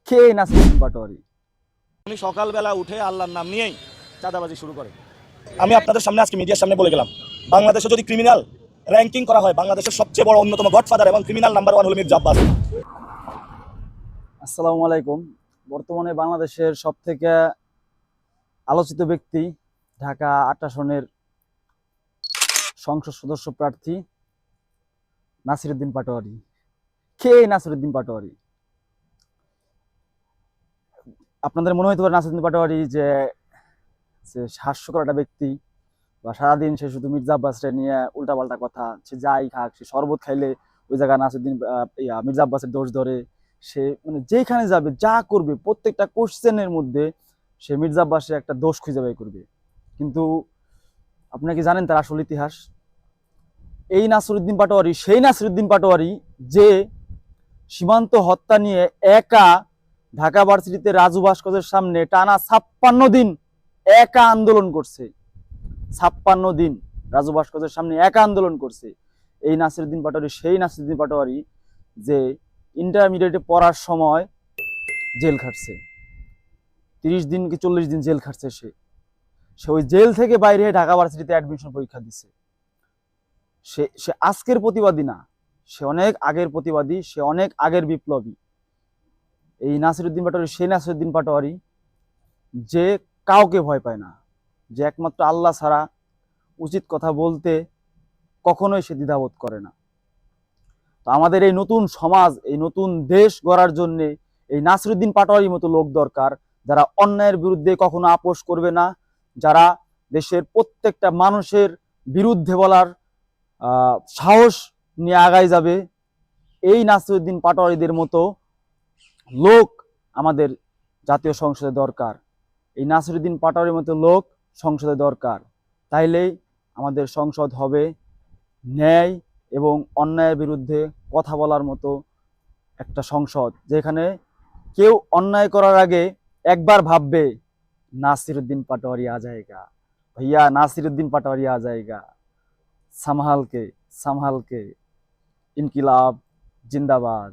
কে নাসিরুদ্দিন পাটোয়ারি? উনি সকালবেলা উঠে আল্লাহর নাম নিয়েই চাঁদাবাজি শুরু করে। আমি আপনাদের সামনে আজকে মিডিয়ার সামনে বলে গেলাম, বাংলাদেশে যদি ক্রিমিনাল র্যাঙ্কিং করা হয়, বাংলাদেশের সবচেয়ে বড় অন্যতম গডফাদার এবং ক্রিমিনাল নাম্বার 1 হলো মির্জা আব্বাস। আসসালামু আলাইকুম। বর্তমানে বাংলাদেশের সবথেকে আলোচিত ব্যক্তি, ঢাকা ৮ আসনের সংসদ সদস্য প্রার্থী নাসিরুদ্দিন পাটোয়ারি। কে নাসিরুদ্দিন পাটোয়ারি? আপনাদের মনে হইতে পারে নাসিরুদ্দিন পাটোয়ারি যে হাস্যকর একটা ব্যক্তি, বা সারাদিন সে শুধু মির্জা আব্বাসকে নিয়ে উল্টাপাল্টা কথা, সে যাই খাক, সে শরবত খাইলে ওই জায়গায় নাসিরুদ্দিন মির্জা আব্বাসের দোষ ধরে। সে মানে যেখানে যাবে যা করবে প্রত্যেকটা কোশ্চেনের মধ্যে সে মির্জা আব্বাসের একটা দোষ খুঁজে বের করবে। কিন্তু আপনারা কি জানেন তার আসল ইতিহাস? এই নাসিরুদ্দিন পাটোয়ারি সেই নাসিরুদ্দিন পাটোয়ারি যে সীমান্ত হত্যা নিয়ে একা ঢাকা ভার্সিটিতে রাজু ভাস্করের সামনে টানা ৫৬ দিন একা আন্দোলন করছে। ৫৬ দিন রাজু ভাস্করের সামনে একা আন্দোলন করছে এই নাসিরুদ্দিন পাটোয়ারি সেই নাসিরুদ্দিন পাটোয়ারি যে ইন্টারমিডিয়েটে পড়ার সময় জেল খাটছে। ৩০ দিন কি ৪০ দিন জেল খাটছে। সে সে ওই জেল থেকে বাইরে ঢাকা ভার্সিটিতে অ্যাডমিশন পরীক্ষা দিছে। সে সে আজকের প্রতিবাদী না, সে অনেক আগের প্রতিবাদী, সে অনেক আগের বিপ্লবী। এই নাসিরুদ্দিন পাটোয়ারি সেই নাসিরুদ্দিন পাটোয়ারি যে কাউকে ভয় পায় না, যে একমাত্র আল্লাহ ছাড়া উচিত কথা বলতে কখনোই সে দ্বিধাবোধ করে না। তো আমাদের এই নতুন সমাজ, এই নতুন দেশ গড়ার জন্য এই নাসিরুদ্দিন পাটোয়ারির মতো লোক দরকার, যারা অন্যায়ের বিরুদ্ধে কখনো আপোষ করবে না, যারা দেশের প্রত্যেকটা মানুষের বিরুদ্ধে বলার সাহস নিয়ে আগায় যাবে। এই নাসিরুদ্দিন পাটোয়ারিদের মতো লোক আমাদের জাতীয় সংসদে দরকার। এই নাসিরুদ্দিন পাটোয়ারির মতো লোক সংসদে দরকার। তাইলেই আমাদের সংসদ হবে ন্যায় এবং অন্যায়ের বিরুদ্ধে কথা বলার মতো একটা সংসদ, যেখানে কেউ অন্যায় করার আগে একবার ভাববে নাসিরুদ্দিন পাটোয়ারি আ জায়গা, भैया नासिरुद्दीन पटवारी आ जाएगा, संभाल के इनकिलाब जिंदाबाद।